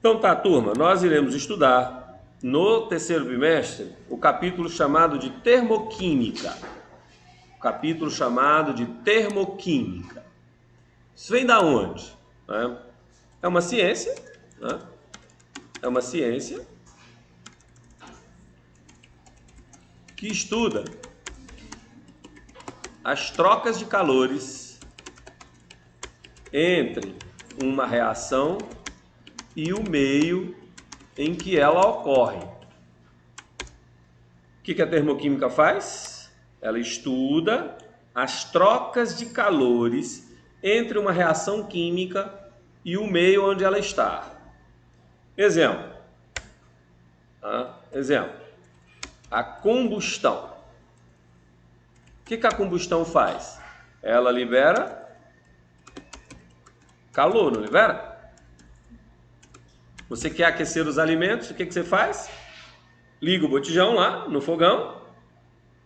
Então tá, turma, nós iremos estudar no terceiro bimestre o capítulo chamado de termoquímica. O capítulo chamado de termoquímica. Isso vem da onde? É uma ciência, né? É uma ciência que estuda as trocas de calores entre uma reação e o meio em que ela ocorre. O que a termoquímica faz? Ela estuda as trocas de calores entre uma reação química e o meio onde ela está. Exemplo. A combustão. O que a combustão faz? Ela libera calor, não libera? Você quer aquecer os alimentos, o que você faz? Liga o botijão lá no fogão.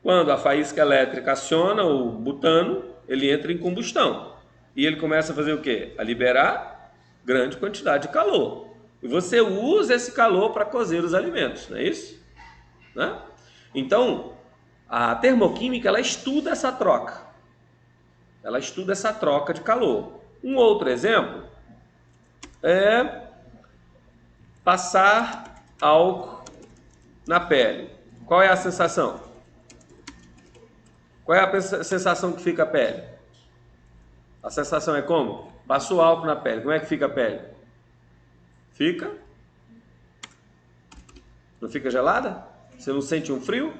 Quando a faísca elétrica aciona o butano, ele entra em combustão. E ele começa a fazer o quê? A liberar grande quantidade de calor. E você usa esse calor para cozer os alimentos, não é isso? Né? Então, a termoquímica, ela estuda essa troca. Ela estuda essa troca de calor. Um outro exemplo é passar álcool na pele. Qual é a sensação? Qual é a sensação que fica a pele? A sensação é como? Passou álcool na pele. Como é que fica a pele? Fica? Não fica gelada? Você não sente um frio?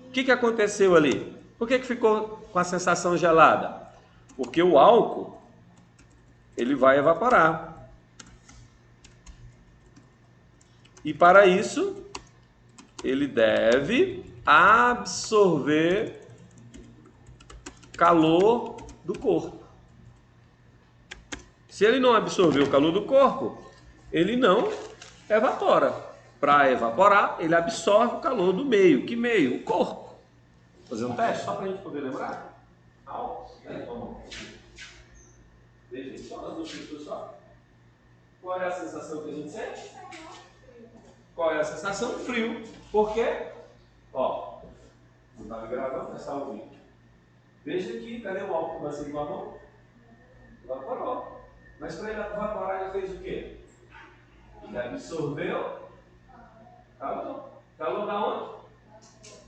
O que aconteceu ali? Por que ficou com a sensação gelada? Porque o álcool, ele vai evaporar. E para isso, ele deve absorver calor do corpo. Se ele não absorver o calor do corpo, ele não evapora. Para evaporar, ele absorve o calor do meio. Que meio? O corpo. Vou fazer um teste só para a gente poder lembrar? Veja só, as duas pessoas só. Qual é a sensação que a gente sente? Qual é a sensação? Frio. Por quê? Ó, não estava gravando, mas estava ouvindo. Veja aqui, cadê o álcool da segunda mão? Evaporou. Mas para ele evaporar, ele fez o quê? Ele absorveu calor. Calor da onde?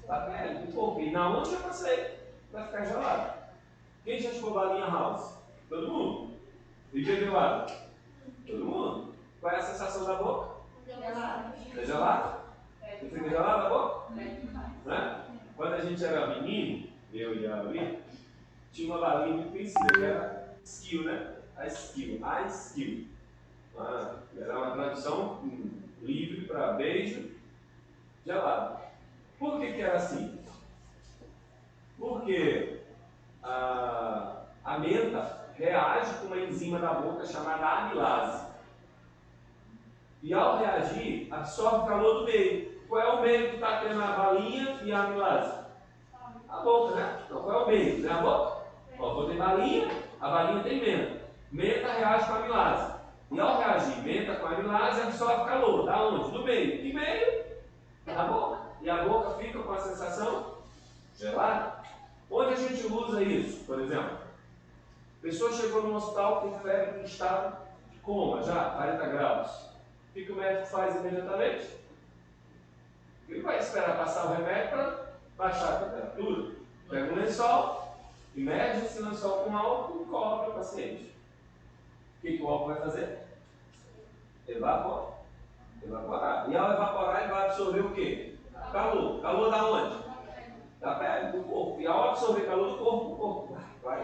Da pele, do corpo. E na onde eu passei? Vai ficar gelado. Quem já jogou balinha house? Todo mundo. E bebeu água? Todo mundo. Qual é a sensação da boca? Gelado. É gelado? Não fica gelado a boca? Né? Quando a gente era menino, eu e a Ali, tinha uma balinha muito conhecida, que era skill, né? A skill. Era uma tradução livre para beijo gelado. Por que era assim? Porque a menta reage com uma enzima da boca chamada amilase. E ao reagir, absorve o calor do meio. Qual é o meio que está tendo a balinha e a amilase? A boca, né? Então qual é o meio? Não é a boca? Ó, vou ter balinha, a balinha tem menta. Menta reage com a amilase. E ao reagir menta com a amilase, absorve calor. Da onde? Do meio. Que meio? Da boca. E a boca fica com a sensação gelada. Onde a gente usa isso? Por exemplo, a pessoa chegou no hospital com febre em estado de coma, já, 40 graus. O que o médico faz imediatamente? Ele vai esperar passar o remédio para baixar a temperatura. Pega um lençol, e mede esse lençol com álcool e cobre o paciente. O que o álcool vai fazer? Evaporar. E ao evaporar, ele vai absorver o quê? Calor. Calor da onde? Da pele, do corpo. E ao absorver calor do corpo, o corpo vai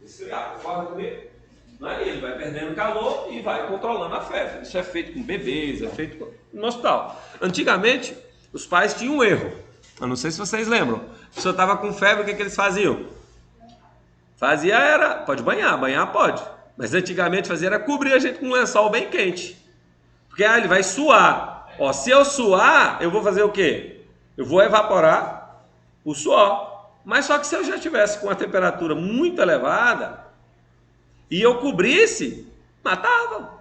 esfriar. Concorda comigo? Não é? Ele vai perdendo calor e vai controlando a febre. Isso é feito com bebês, é feito no hospital. Antigamente, os pais tinham um erro. Eu não sei se vocês lembram. A pessoa estava com febre, o que eles faziam? Pode banhar pode. Mas antigamente fazia era cobrir a gente com um lençol bem quente. Porque ele vai suar. Ó, se eu suar, eu vou fazer o quê? Eu vou evaporar o suor. Mas só que se eu já estivesse com a temperatura muito elevada e eu cobrisse, matava.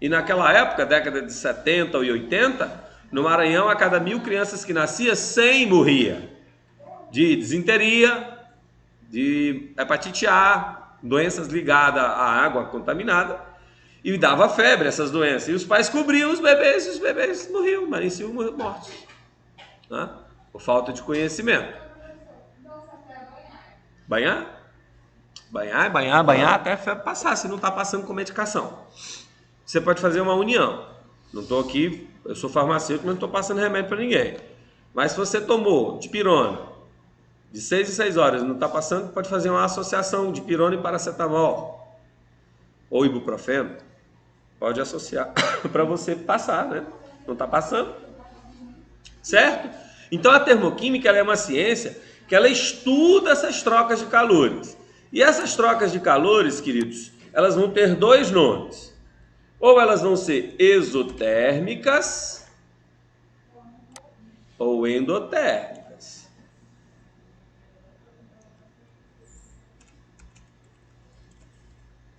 E naquela época, década de 70 e 80, no Maranhão, a cada 1.000 crianças que nascia, 100 morria. De disenteria, de hepatite A, doenças ligadas à água contaminada, e dava febre essas doenças. E os pais cobriam os bebês, e os bebês morriam, amanheciam mortos, né? Por falta de conhecimento. Banhar? Banhar até a febre passar, se não está passando com medicação. Você pode fazer uma união. Não estou aqui, eu sou farmacêutico, mas não estou passando remédio para ninguém. Mas se você tomou dipirona de 6 em 6 horas, não está passando, pode fazer uma associação de dipirona e paracetamol. Ou ibuprofeno. Pode associar para você passar, né? Não está passando. Certo? Então a termoquímica ela é uma ciência que ela estuda essas trocas de calores. E essas trocas de calores, queridos, elas vão ter dois nomes. Ou elas vão ser exotérmicas ou endotérmicas.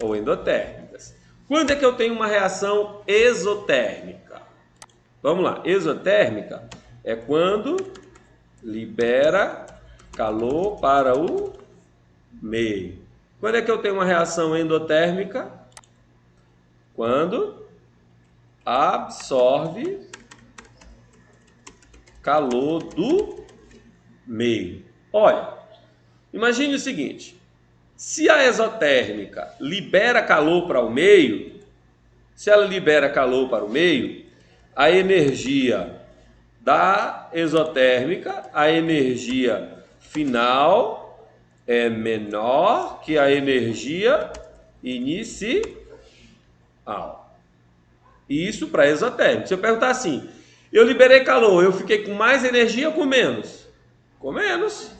Ou endotérmicas. Quando é que eu tenho uma reação exotérmica? Vamos lá, exotérmica é quando libera calor para o meio. Quando é que eu tenho uma reação endotérmica? Quando absorve calor do meio. Olha, imagine o seguinte, se a exotérmica libera calor para o meio, se ela libera calor para o meio, a energia da exotérmica, a energia final é menor que a energia inicial. Isso para exotérmica. Se eu perguntar assim, eu liberei calor, eu fiquei com mais energia ou com menos? Com menos.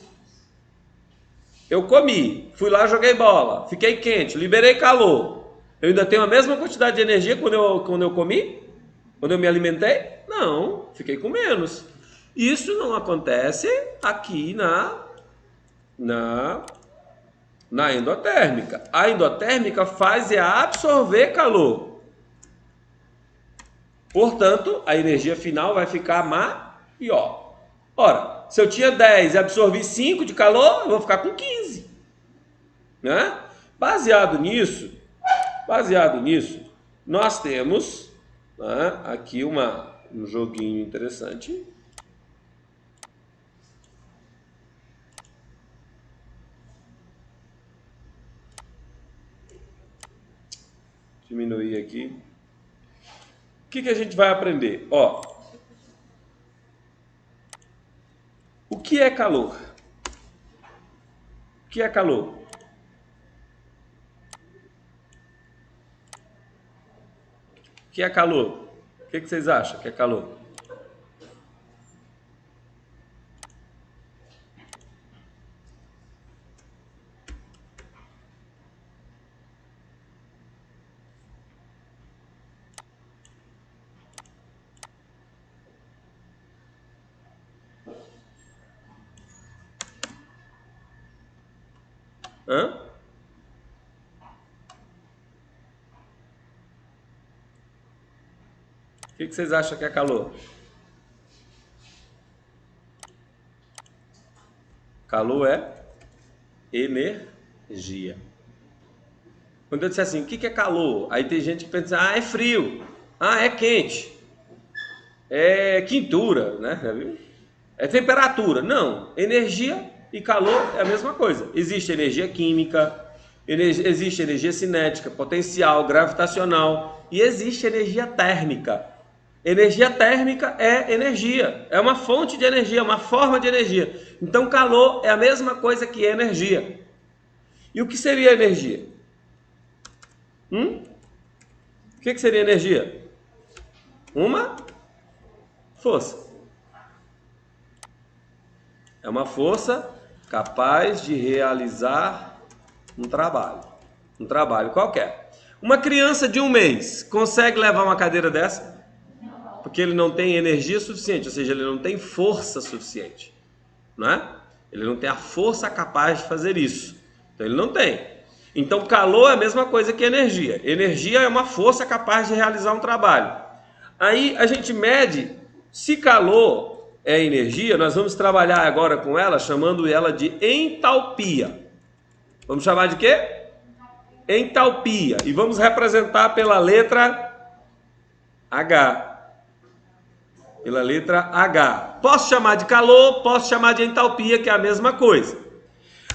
Eu comi, fui lá, joguei bola, fiquei quente, liberei calor. Eu ainda tenho a mesma quantidade de energia quando eu comi? Quando eu me alimentei? Não, fiquei com menos. Isso não acontece aqui na endotérmica. A endotérmica faz absorver calor. Portanto, a energia final vai ficar maior. Ora, se eu tinha 10 e absorvi 5 de calor, eu vou ficar com 15. Né? Baseado nisso, nós temos, né, aqui um joguinho interessante. Diminuir aqui. O que a gente vai aprender? Ó, o que é calor? O que é calor? O que é calor? O que vocês acham que é calor? Hã? O que vocês acham que é calor? Calor é energia. Quando eu disser assim, o que é calor? Aí tem gente que pensa, é frio, é quente, é quintura, né? É temperatura. Não, energia e calor é a mesma coisa. Existe energia química, existe energia cinética, potencial, gravitacional e existe energia térmica. Energia térmica é energia, é uma fonte de energia, uma forma de energia. Então calor é a mesma coisa que energia. E o que seria energia? O que seria energia? Uma força. É uma força capaz de realizar um trabalho qualquer. Uma criança de 1 mês consegue levar uma cadeira dessa? Porque ele não tem energia suficiente, ou seja, ele não tem força suficiente, não é? Ele não tem a força capaz de fazer isso, então ele não tem. Então, calor é a mesma coisa que energia. Energia é uma força capaz de realizar um trabalho. Aí a gente mede se calor é energia, nós vamos trabalhar agora com ela, chamando ela de entalpia. Vamos chamar de quê? Entalpia. E vamos representar pela letra H. Pela letra H. Posso chamar de calor, posso chamar de entalpia, que é a mesma coisa.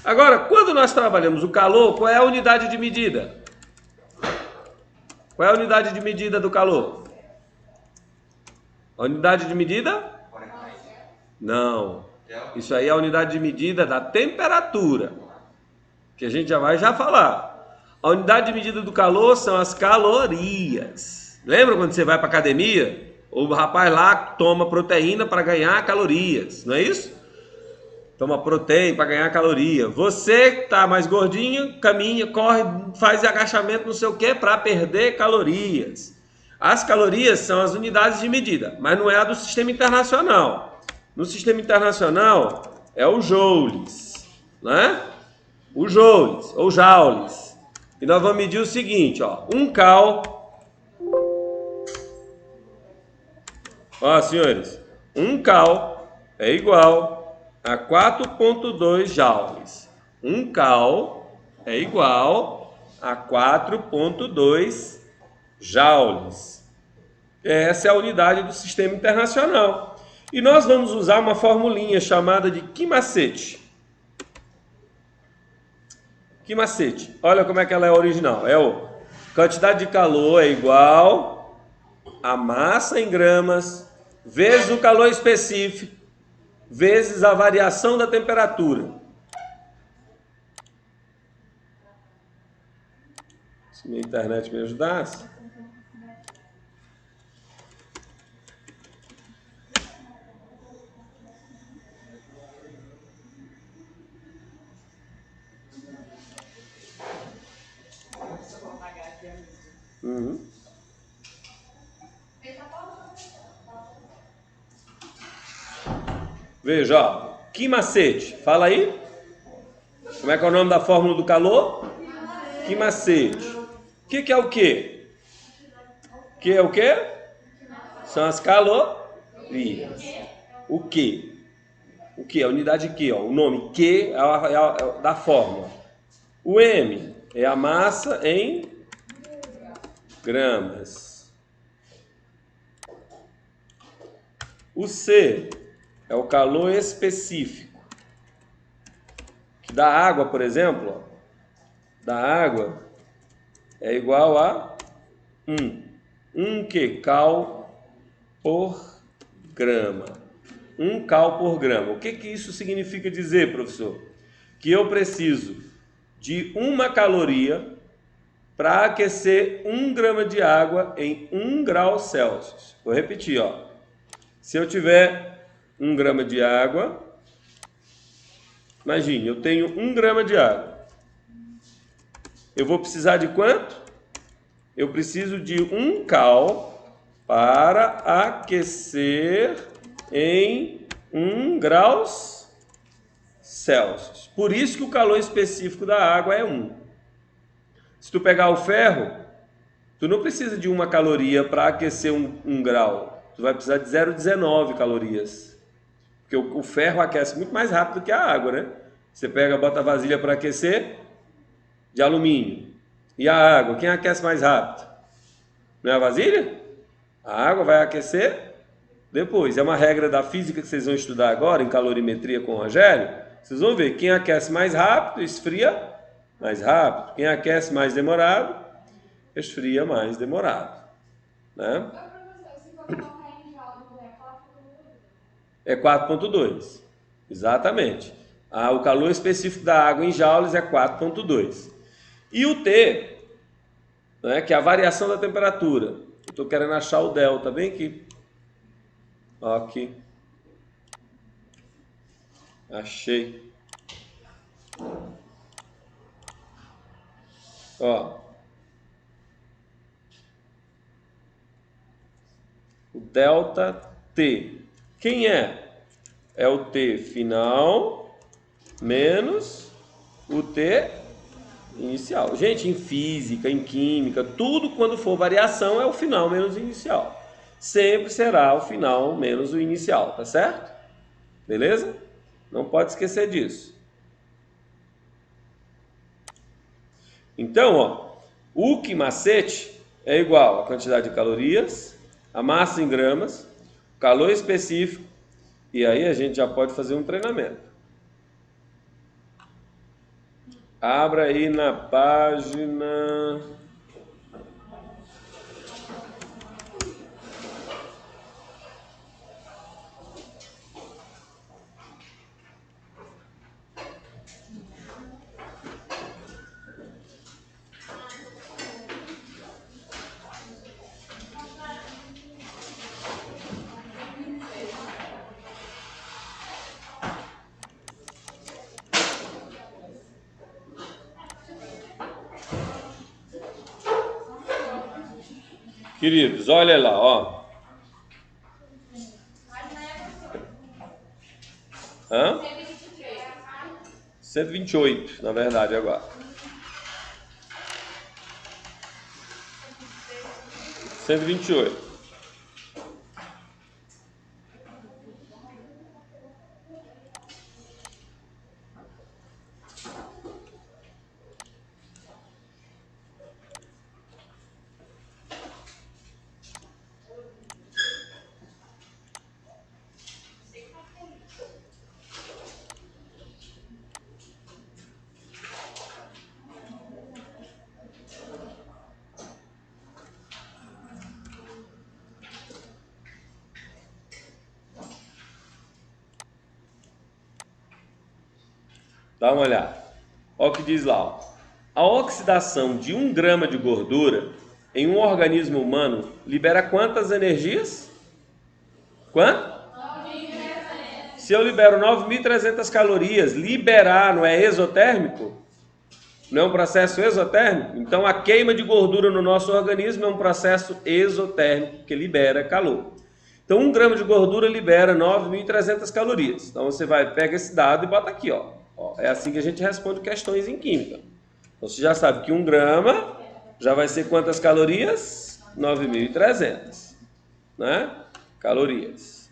Agora, quando nós trabalhamos o calor, qual é a unidade de medida? Qual é a unidade de medida do calor? A unidade de medida? Não. Isso aí é a unidade de medida da temperatura, que a gente já vai falar. A unidade de medida do calor são as calorias. Lembra quando você vai para academia? O rapaz lá toma proteína para ganhar calorias, não é isso? Toma proteína para ganhar caloria. Você que está mais gordinho, caminha, corre, faz agachamento, não sei o que, para perder calorias. As calorias são as unidades de medida, mas não é a do sistema internacional. No sistema internacional é o joules, né? O joules ou joules. E nós vamos medir o seguinte, ó, 1 cal. Ó, senhores, 1 cal é igual a 4,2 joules. 1 cal é igual a 4,2 joules. Essa é a unidade do sistema internacional. E nós vamos usar uma formulinha chamada de que macete. Que macete? Olha como é que ela é original. É o quantidade de calor é igual a massa em gramas vezes o calor específico vezes a variação da temperatura. Se minha internet me ajudasse. Uhum. Veja, ó, que macete? Fala aí. Como é que é o nome da fórmula do calor? Que macete. O que é o quê? Que é o quê? São as calorias. O quê? O que? A unidade Q, ó. O nome Q é da fórmula. O M é a massa em gramas. O C é o calor específico. Que da água, por exemplo, ó, da água é igual a 1 que? Cal por grama. 1 cal por grama. O que isso significa dizer, professor? Que eu preciso de 1 caloria para aquecer 1 grama de água em 1 grau Celsius. Vou repetir, ó. Se eu tiver 1 grama de água, imagine, eu tenho 1 grama de água. Eu vou precisar de quanto? Eu preciso de 1 cal para aquecer em 1 graus Celsius. Por isso que o calor específico da água é 1. Se tu pegar o ferro, tu não precisa de 1 caloria para aquecer 1 grau. Tu vai precisar de 0,19 calorias. Porque o ferro aquece muito mais rápido que a água, né? Você pega, bota a vasilha para aquecer de alumínio. E a água, quem aquece mais rápido? Não é a vasilha? A água vai aquecer depois. É uma regra da física que vocês vão estudar agora, em calorimetria com o Rogério. Vocês vão ver, quem aquece mais rápido, esfria mais rápido. Quem aquece mais demorado, esfria mais demorado. Né? É 4,2. Exatamente. O calor específico da água em joules é 4,2. E o T, né, que é a variação da temperatura. Eu estou querendo achar o delta bem aqui. Ó, aqui. Achei. Ó. O delta T. Quem é? É o T final menos o T inicial. Gente, em física, em química, tudo quando for variação é o final menos o inicial. Sempre será o final menos o inicial, tá certo? Beleza? Não pode esquecer disso. Então, ó, o que macete é igual a quantidade de calorias, a massa em gramas, o calor específico, e aí a gente já pode fazer um treinamento. Abra aí na página... Queridos, olha lá, ó. Hã? 128, na verdade, agora. 128. Dá uma olhada. Olha o que diz lá. Ó. A oxidação de 1 grama de gordura em um organismo humano libera quantas energias? Quanto? 9.300. Se eu libero 9.300 calorias, liberar não é exotérmico? Não é um processo exotérmico? Então a queima de gordura no nosso organismo é um processo exotérmico que libera calor. Então 1 grama de gordura libera 9.300 calorias. Então você pega esse dado e bota aqui, ó. É assim que a gente responde questões em química. Então você já sabe que 1 grama já vai ser quantas calorias? 9.300, né? Calorias.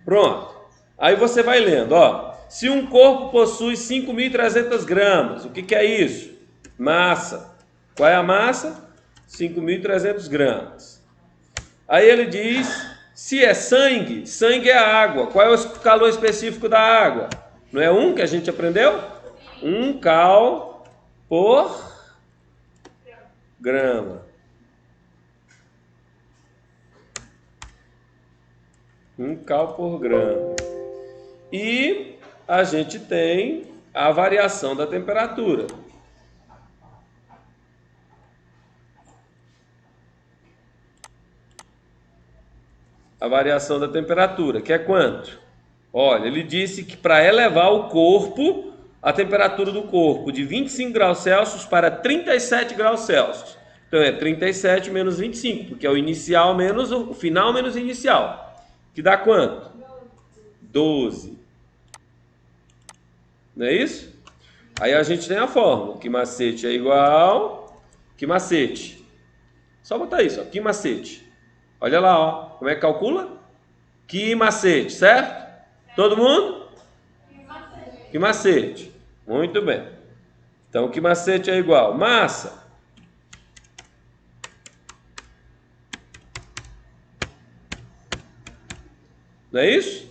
Pronto. Aí você vai lendo, ó. Se um corpo possui 5.300 gramas, o que é isso? Massa. Qual é a massa? 5.300 gramas. Aí ele diz, se é sangue, sangue é água. Qual é o calor específico da água? Não é 1 que a gente aprendeu? 1 cal por grama. 1 cal por grama. E a gente tem a variação da temperatura. A variação da temperatura, que é quanto? Olha, ele disse que para elevar o corpo, a temperatura do corpo de 25 graus Celsius para 37 graus Celsius. Então é 37 menos 25, porque é o inicial menos o final menos o inicial. Que dá quanto? 12. Não é isso? Aí a gente tem a fórmula, que macete é igual... Que macete? Só botar isso, ó, que macete. Olha lá, ó, como é que calcula? Que macete, certo? Todo mundo? Que macete. Muito bem. Então, que macete é igual? Massa. Não é isso?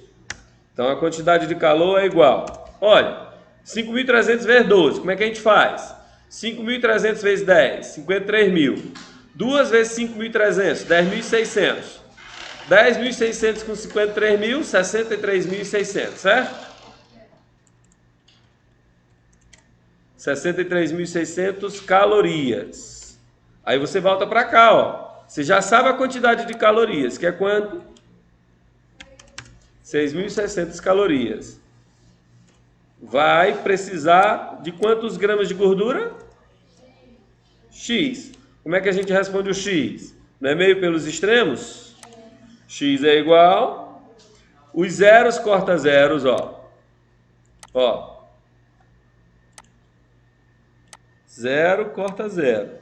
Então, a quantidade de calor é igual. Olha, 5.300 vezes 12. Como é que a gente faz? 5.300 vezes 10. 53.000. 2 vezes 5.300. 10.600. 10.600 com 53.000, 63.600, certo? 63.600 calorias. Aí você volta para cá, ó. Você já sabe a quantidade de calorias, que é quanto? 6.600 calorias. Vai precisar de quantos gramas de gordura? X. Como é que a gente responde o X? Não é meio pelos extremos? X é igual, os zeros corta zeros, ó. Ó. 0 corta 0.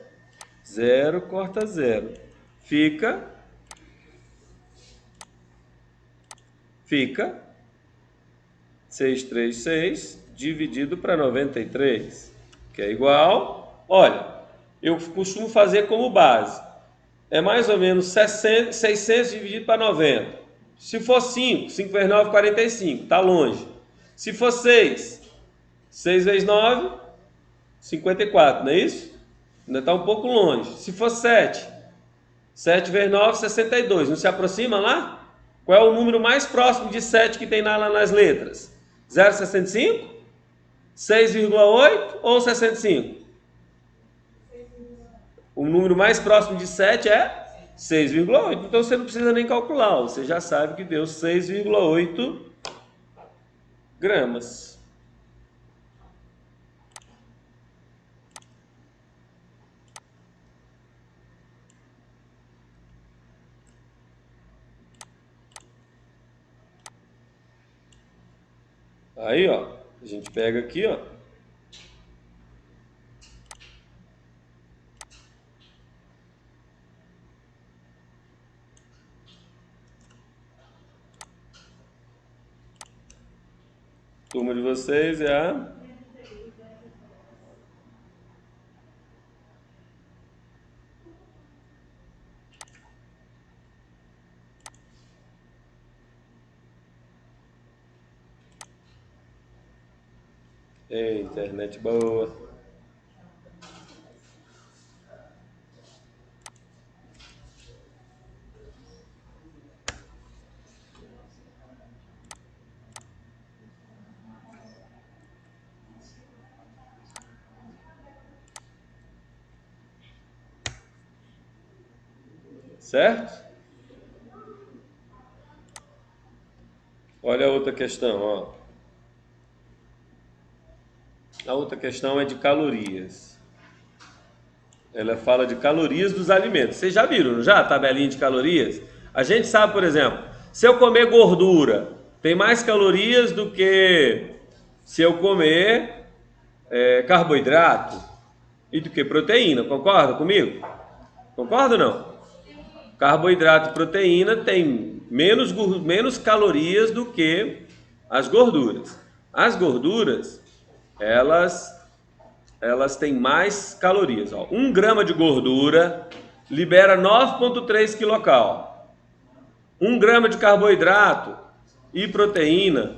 0 corta 0. Fica 636 dividido para 93, que é igual, olha, eu costumo fazer como base, é mais ou menos 600 dividido para 90. Se for 5, 5 vezes 9, 45, está longe. Se for 6, 6 vezes 9, 54, não é isso? Ainda está um pouco longe. Se for 7, 7 vezes 9, 62, não se aproxima lá? Qual é o número mais próximo de 7 que tem lá nas letras? 0,65? 6,8 ou 65? O número mais próximo de 7 é 6,8. Então você não precisa nem calcular, você já sabe que deu 6,8 gramas. Aí, ó, a gente pega aqui, ó. Turma de vocês é a internet boa. Certo? Olha a outra questão, ó. A outra questão é de calorias. Ela fala de calorias dos alimentos. Vocês já viram, não já? A tabelinha de calorias? A gente sabe, por exemplo, se eu comer gordura, tem mais calorias do que se eu comer carboidrato e do que proteína. Concorda comigo? Concorda ou não? Carboidrato e proteína tem menos calorias do que as gorduras. As gorduras, elas têm mais calorias. Ó. 1 grama de gordura libera 9,3 quilocal. 1 grama de carboidrato e proteína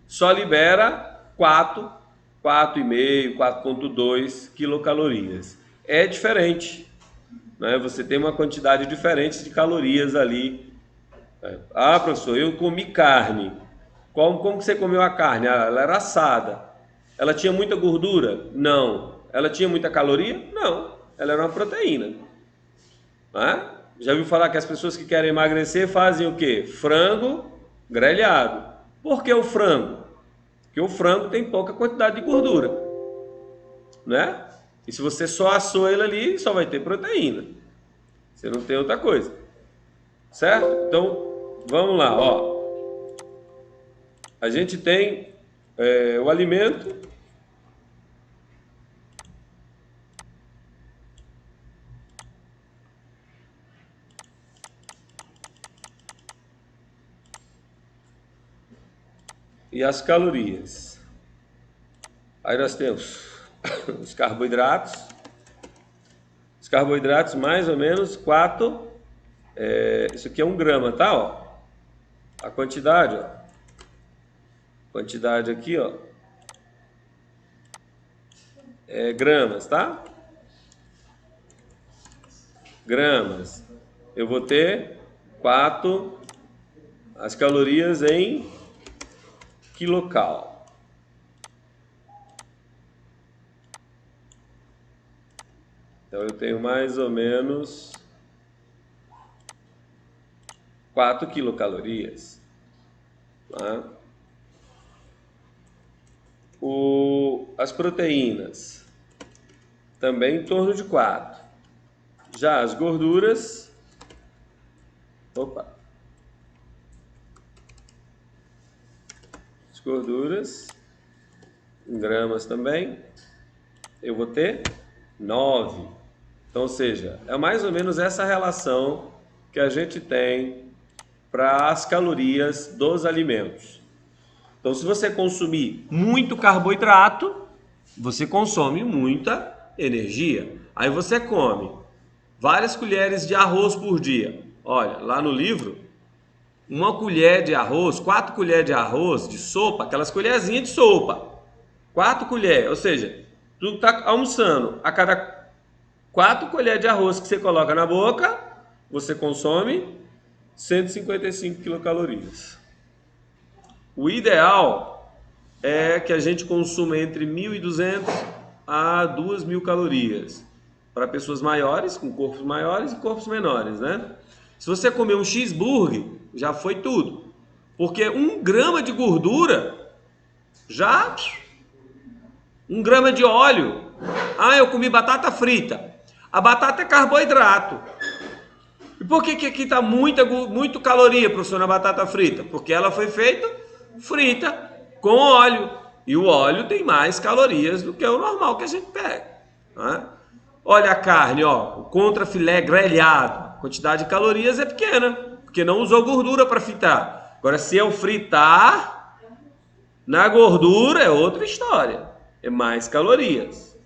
só libera 4,5, 4,2 quilocalorias. É diferente. Né? Você tem uma quantidade diferente de calorias ali. Ah, professor, eu comi carne. Como que você comeu a carne? Ah, ela era assada. Ela tinha muita gordura? Não. Ela tinha muita caloria? Não. Ela era uma proteína. Ah? Já ouviu falar que as pessoas que querem emagrecer fazem o quê? Frango grelhado. Por que o frango? Porque o frango tem pouca quantidade de gordura. Né? E se você só assou ele ali, só vai ter proteína. Você não tem outra coisa. Certo? Então, vamos lá, ó. A gente tem o alimento e as calorias. Aí nós temos os carboidratos. Os carboidratos mais ou menos 4. Isso aqui é 1 grama, tá? Ó. A quantidade, ó. Quantidade aqui, ó. Gramas, tá? Gramas. Eu vou ter 4 as calorias em quilocal. Então eu tenho mais ou menos 4 quilocalorias. Tá? As proteínas também em torno de 4. Já as gorduras, as gorduras em gramas também, eu vou ter 9. Então, ou seja, é mais ou menos essa relação que a gente tem para as calorias dos alimentos. Então, se você consumir muito carboidrato, você consome muita energia. Aí você come várias colheres de arroz por dia. Olha, lá no livro, uma colher de arroz, 4 colheres de arroz, de sopa, aquelas colherzinhas de sopa. 4 colheres, ou seja, tu está almoçando, a cada 4 colheres de arroz que você coloca na boca, você consome 155 quilocalorias. O ideal é que a gente consuma entre 1.200 a 2.000 calorias para pessoas maiores, com corpos maiores e corpos menores, né? Se você comer um cheeseburger, já foi tudo. Porque 1 grama de gordura, já 1 grama de óleo. Ah, eu comi batata frita. A batata é carboidrato. E por que aqui está muito caloria, professor, na batata frita? Porque ela foi feita frita com óleo. E o óleo tem mais calorias do que o normal que a gente pega. Né? Olha a carne, ó, o contrafilé grelhado. A quantidade de calorias é pequena, porque não usou gordura para fritar. Agora, se eu fritar na gordura, é outra história. É mais calorias.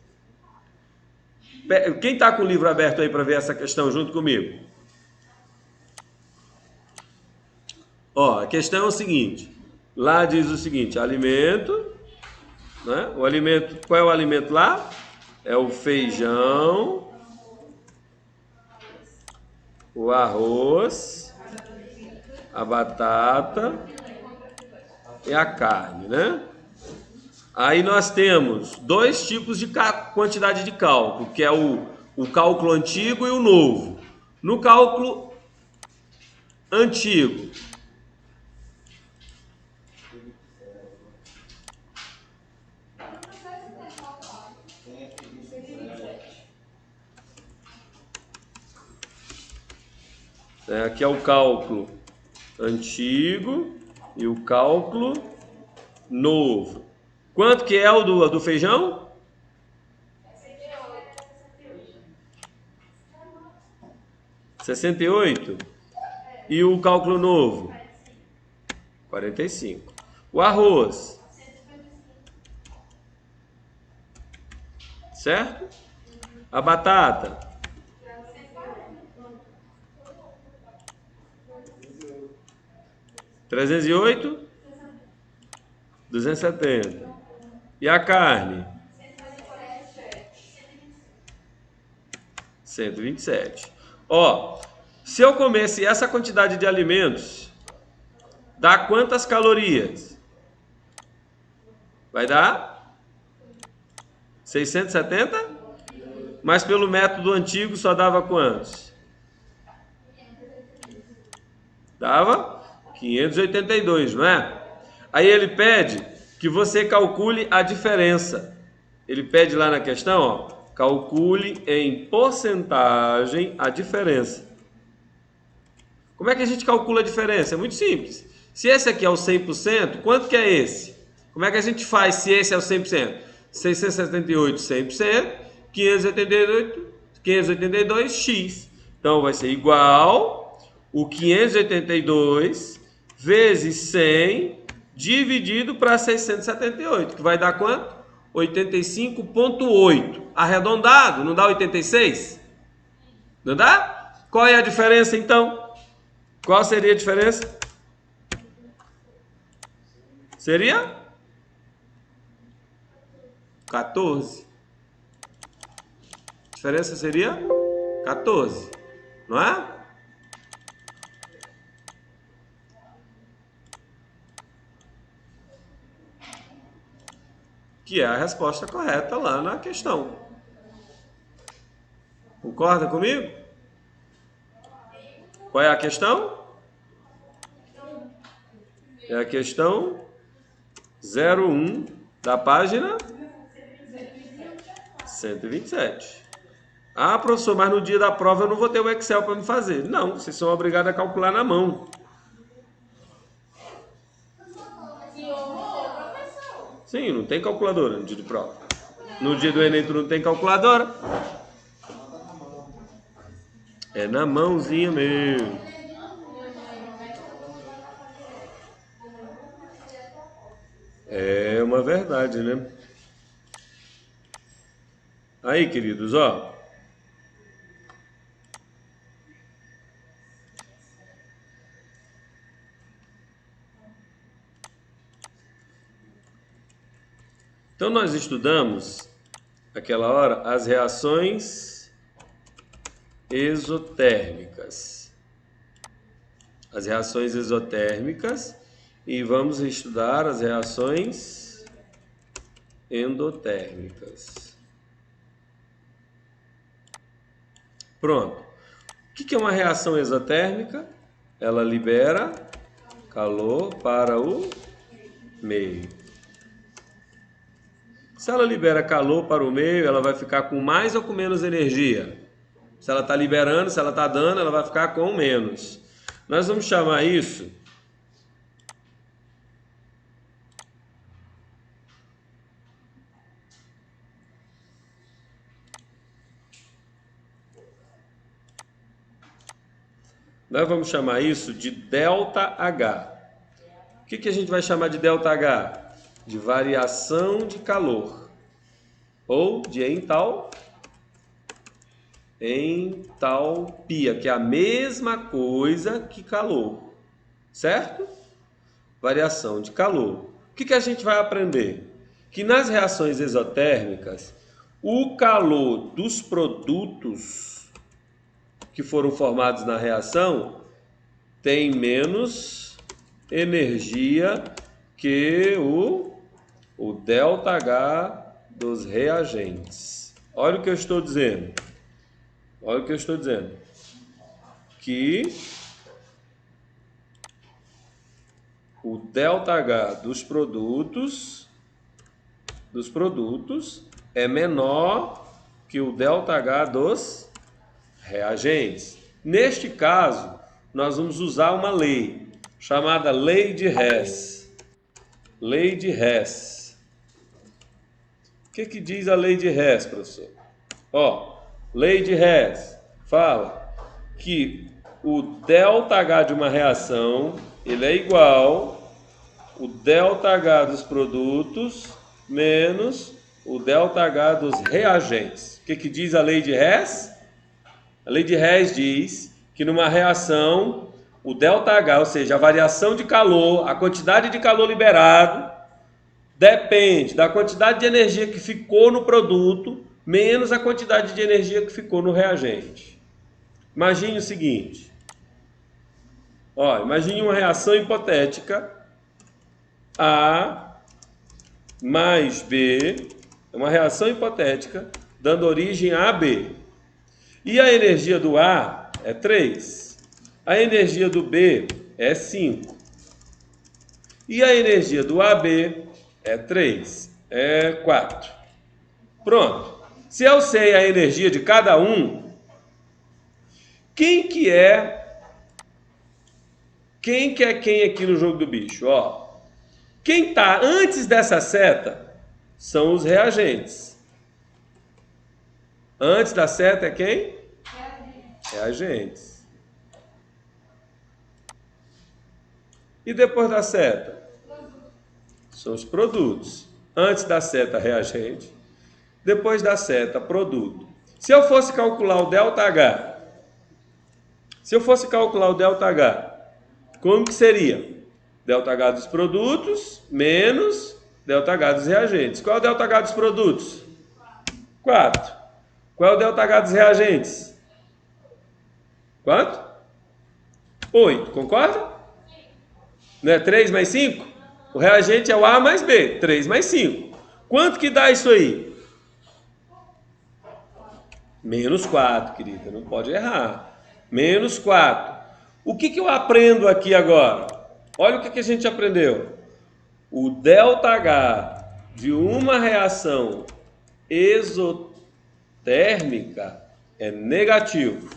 Quem está com o livro aberto aí para ver essa questão junto comigo? Ó, a questão é o seguinte. Lá diz o seguinte, alimento, né? O alimento, qual é o alimento lá? É o feijão, o arroz, a batata e a carne, né? Aí nós temos 2 tipos de quantidade de cálculo, que é o cálculo antigo e o novo. No cálculo antigo, aqui é o cálculo antigo e o cálculo novo. Quanto que é o do feijão? 68. E o cálculo novo? 45. O arroz? Certo? A batata? 308? 270. E a carne? 127. Ó, se eu comesse essa quantidade de alimentos, dá quantas calorias? Vai dar 670? Mas pelo método antigo só dava quantos? Dava 582, não é? Aí ele pede que você calcule a diferença. Ele pede lá na questão, ó, calcule em porcentagem a diferença. Como é que a gente calcula a diferença? É muito simples. Se esse aqui é o 100%, quanto que é esse? Como é que a gente faz se esse é o 100%? 678, 100%, 582x. Então vai ser igual o 582 vezes 100 dividido para 678, que vai dar quanto? 85,8. Arredondado, não dá 86? Não dá? Qual é a diferença então? Qual seria a diferença? Seria 14. A diferença seria 14, não é? Que é a resposta correta lá na questão. Concorda comigo? Qual é a questão? É a questão 01 da página 127. Ah, professor, mas no dia da prova eu não vou ter o Excel para me fazer. Não, vocês são obrigados a calcular na mão. Sim, não tem calculadora no dia de prova. No dia do Enem tu não tem calculadora? É na mãozinha mesmo. É uma verdade, né? Aí, queridos, ó. Então nós estudamos aquela hora as reações exotérmicas. As reações exotérmicas e vamos estudar as reações endotérmicas. Pronto. O que é uma reação exotérmica? Ela libera calor para o meio. Se ela libera calor para o meio, ela vai ficar com mais ou com menos energia? Se ela está liberando, se ela está dando, ela vai ficar com menos. Nós vamos chamar isso de ΔH. O que a gente vai chamar de ΔH? De variação de calor ou de entalpia, que é a mesma coisa que calor, certo? Variação de calor. O que a gente vai aprender? Que nas reações exotérmicas, o calor dos produtos que foram formados na reação tem menos energia que o ΔH dos reagentes. Olha o que eu estou dizendo. Que o ΔH dos produtos é menor que o ΔH dos reagentes. Neste caso, nós vamos usar uma lei chamada Lei de Hess. Lei de Hess. O que diz a Lei de Hess, professor? Lei de Hess fala que o ΔH de uma reação ele é igual o ΔH dos produtos menos o ΔH dos reagentes. O que diz a Lei de Hess? A Lei de Hess diz que numa reação o ΔH, ou seja, a variação de calor, a quantidade de calor liberado, depende da quantidade de energia que ficou no produto menos a quantidade de energia que ficou no reagente. Imagine o seguinte. Imagine uma reação hipotética A mais B, uma reação hipotética dando origem a B. E a energia do A é 3. A energia do B é 5. E a energia do AB é 3, é 4. Pronto. Se eu sei a energia de cada um, quem é quem aqui no jogo do bicho? Quem está antes dessa seta são os reagentes. Antes da seta é quem? Reagentes. E depois da seta? São os produtos. Antes da seta, reagente. Depois da seta, produto. Se eu fosse calcular o ΔH, como que seria? ΔH dos produtos menos ΔH dos reagentes. Qual é o ΔH dos produtos? 4. Qual é o ΔH dos reagentes? Quanto? 8. Concorda? Não é 3 mais 5? O reagente é o A mais B. 3 mais 5. Quanto que dá isso aí? Menos 4, querida. Não pode errar. Menos 4. O que eu aprendo aqui agora? Olha o que a gente aprendeu. O ΔH de uma reação exotérmica é negativo.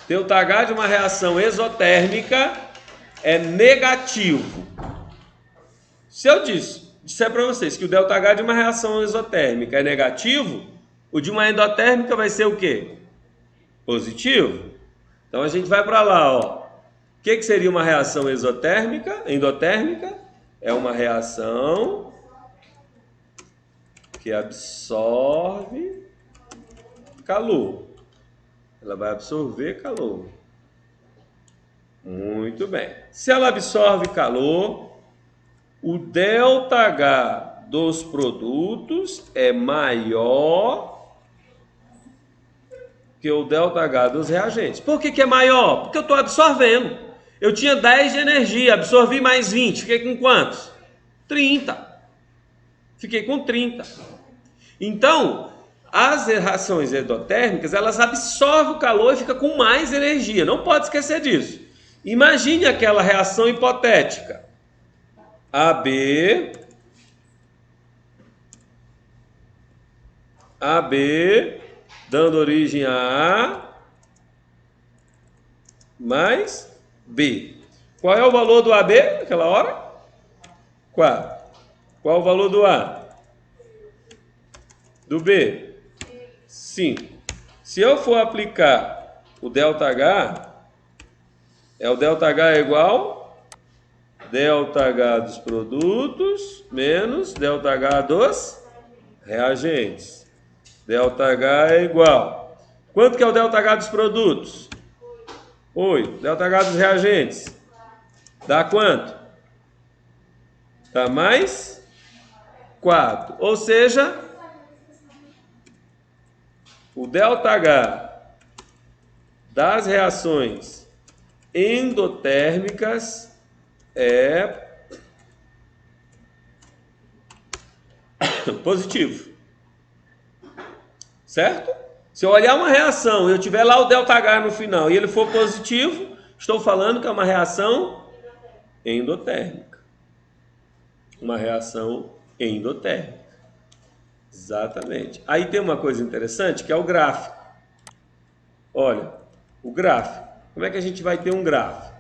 ΔH de uma reação exotérmica é negativo. Se eu disse disser para vocês que o ΔH de uma reação exotérmica é negativo, o de uma endotérmica vai ser o quê? Positivo. Então a gente vai para lá, ó. O que seria uma reação exotérmica? Endotérmica é uma reação que absorve calor. Ela vai absorver calor. Muito bem. Se ela absorve calor, o ΔH dos produtos é maior que o ΔH dos reagentes. Por que é maior? Porque eu estou absorvendo. Eu tinha 10 de energia, absorvi mais 20. Fiquei com quantos? 30. Fiquei com 30. Então, as reações endotérmicas, elas absorvem o calor e ficam com mais energia. Não pode esquecer disso. Imagine aquela reação hipotética. AB dando origem a A mais B. Qual é o valor do AB naquela hora? 4. Qual é o valor do A? Do B? 5. Se eu for aplicar o ΔH, o ΔH é igual ΔH dos produtos menos ΔH dos reagentes. ΔH é igual. Quanto que é o ΔH dos produtos? 8. ΔH dos reagentes? Dá quanto? Dá mais 4. Ou seja, o ΔH das reações endotérmicas é positivo. Certo? Se eu olhar uma reação e eu tiver lá o ΔH no final e ele for positivo, estou falando que é uma reação endotérmica. Uma reação endotérmica. Exatamente. Aí tem uma coisa interessante que é o gráfico. Olha, o gráfico. Como é que a gente vai ter um gráfico?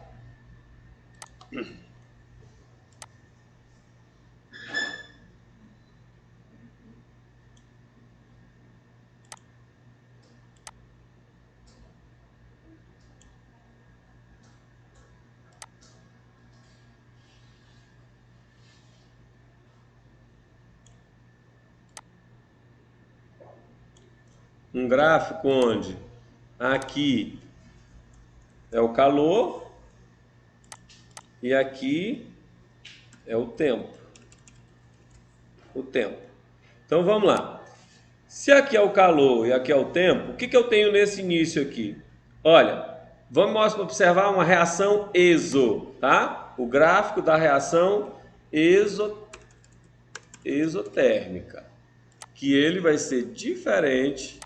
Um gráfico onde aqui é o calor e aqui é o tempo. O tempo. Então vamos lá. Se aqui é o calor e aqui é o tempo, o que eu tenho nesse início aqui? Olha, vamos observar uma reação exo, tá? O gráfico da reação exotérmica, que ele vai ser diferente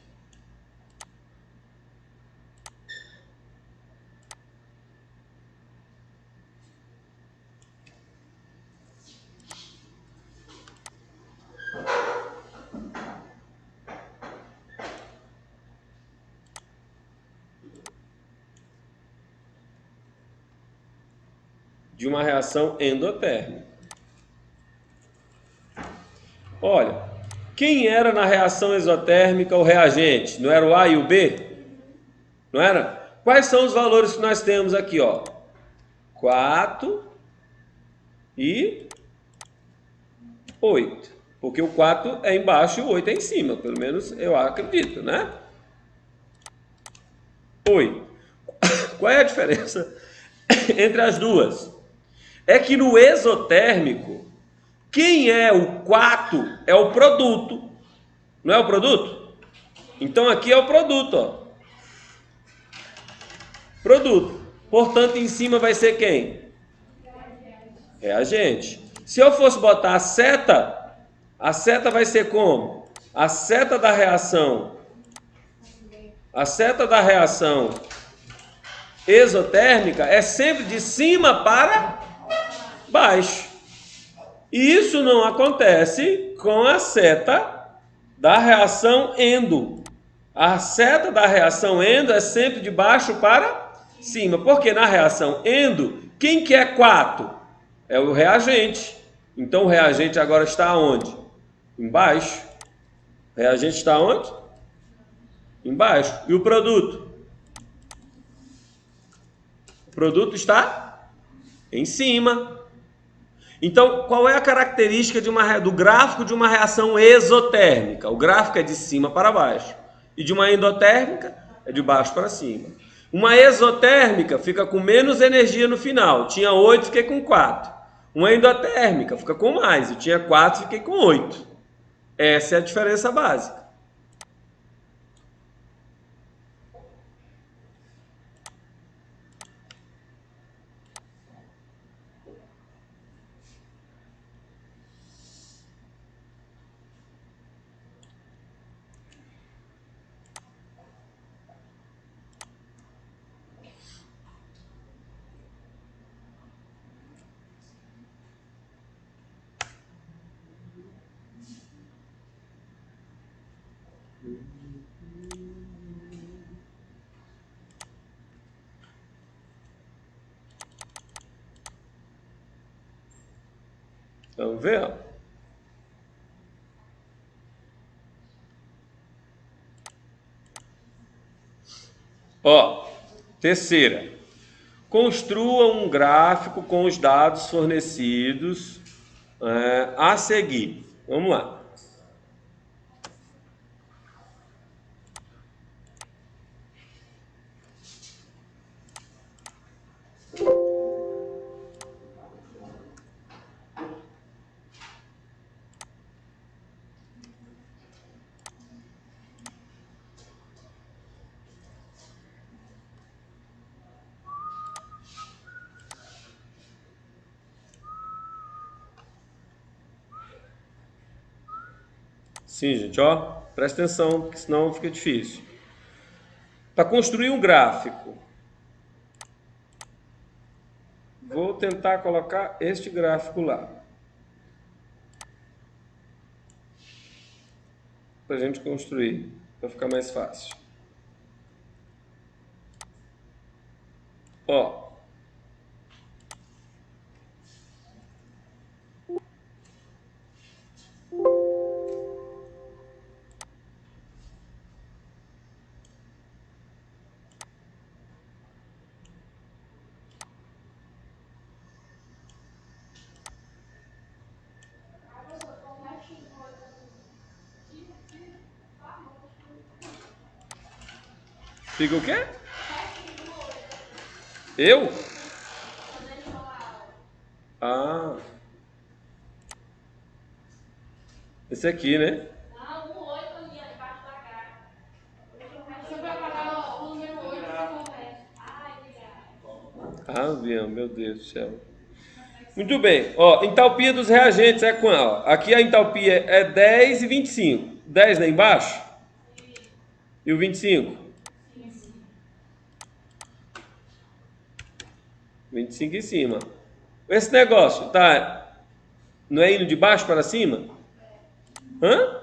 de uma reação endotérmica. Olha, quem era na reação exotérmica o reagente? Não era o A e o B? Não era? Quais são os valores que nós temos aqui, ó? 4 e 8. Porque o 4 é embaixo e o 8 é em cima, pelo menos eu acredito, né? 8. Qual é a diferença entre as duas? É que no exotérmico, quem é o 4 é o produto. Não é o produto? Então aqui é o produto, ó. Produto. Portanto, em cima vai ser quem? Reagente. Se eu fosse botar a seta vai ser como? A seta da reação exotérmica é sempre de cima para baixo. E isso não acontece com a seta da reação endo. A seta da reação endo é sempre de baixo para cima. Porque na reação endo, quem que é 4? É o reagente. Então o reagente agora está onde? Embaixo. O reagente está onde? Embaixo. E o produto? O produto está em cima. Então, qual é a característica do gráfico de uma reação exotérmica? O gráfico é de cima para baixo. E de uma endotérmica é de baixo para cima. Uma exotérmica fica com menos energia no final. Tinha 8, fiquei com 4. Uma endotérmica fica com mais. Eu tinha 4, fiquei com 8. Essa é a diferença básica. Vamos ver? Ó, terceira. Construa um gráfico com os dados fornecidos a seguir. Vamos lá. Sim, gente, ó, presta atenção, porque senão fica difícil. Para construir um gráfico, vou tentar colocar este gráfico lá. Para a gente construir, para ficar mais fácil. Ó. Fica o quê? Eu? Ah. Esse aqui, né? Não, o 8 ali, debaixo da cara. Você vai pagar o número 8 e conversa. Ai, obrigada. Ah, meu Deus do céu. Muito bem. Ó, entalpia dos reagentes é qual? Aqui a entalpia é 10 e 25. 10 lá embaixo? E o 25? 25 em cima. Esse negócio, tá? Não é indo de baixo para cima? Hã?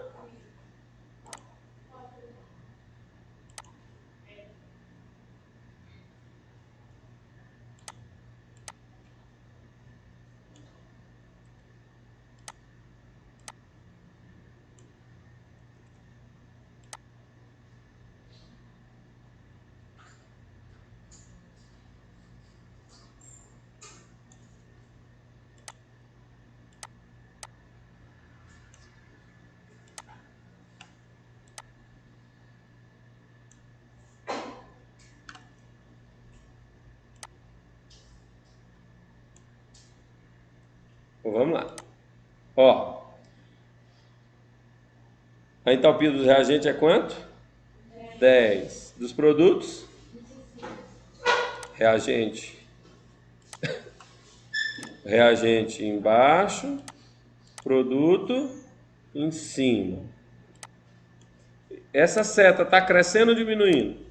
Então, vamos lá. Ó. A entalpia dos reagentes é quanto? 10. Dos produtos? Reagente. Reagente embaixo. Produto em cima. Essa seta está crescendo ou diminuindo?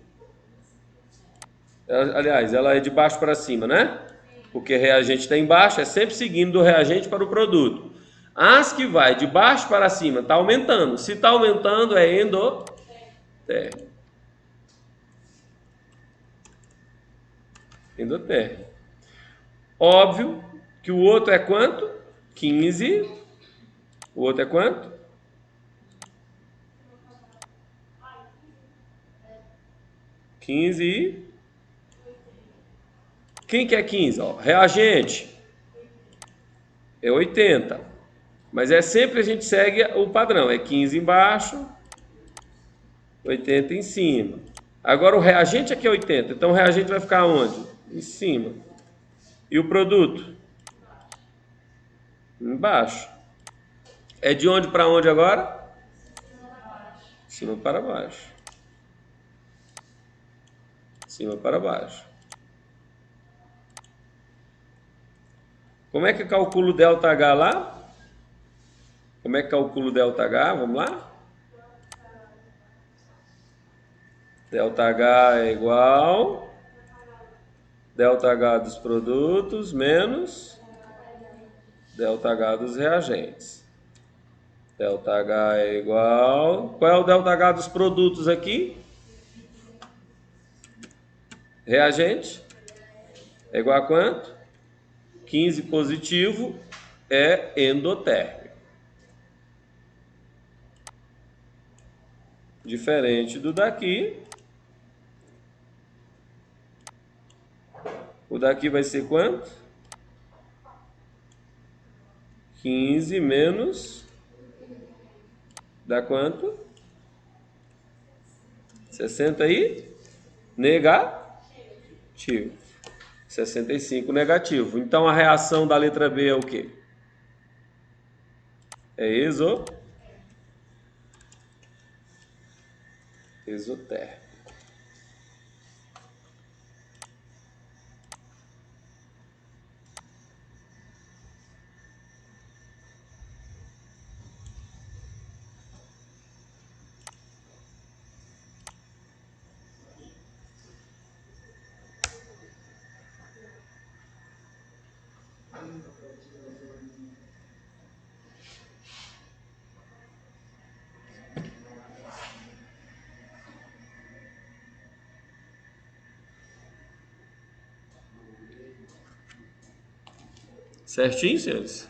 Aliás, ela é de baixo para cima, né? Porque reagente está embaixo, é sempre seguindo do reagente para o produto. As que vai de baixo para cima está aumentando. Se está aumentando, é endotérmico. Endotérmico. Óbvio que o outro é quanto? 15. O outro é quanto? 15 e... Quem que é 15? Ó, reagente é 80. Mas é sempre a gente segue o padrão. É 15 embaixo, 80 em cima. Agora o reagente aqui é 80. Então o reagente vai ficar onde? Em cima. E o produto? Embaixo. É de onde para onde agora? De cima para baixo. De cima para baixo. Como é que eu calculo ΔH lá? Como é que calculo ΔH? Vamos lá? ΔH é igual ΔH dos produtos menos ΔH dos reagentes. ΔH é igual... Qual é o ΔH dos produtos aqui? Reagente é igual a quanto? 15 positivo é endotérmico. Diferente do daqui. O daqui vai ser quanto? 15 menos... Dá quanto? 60 aí? Negativo. 65 negativo. Então a reação da letra B é o quê? É exotérmico. Certinho, senhores?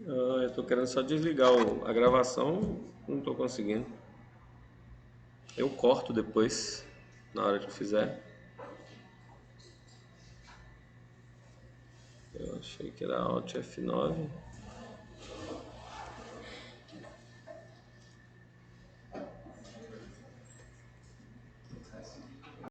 Eu tô querendo só desligar a gravação, não tô conseguindo. Eu corto depois, na hora que eu fizer. Eu achei que era Alt F9.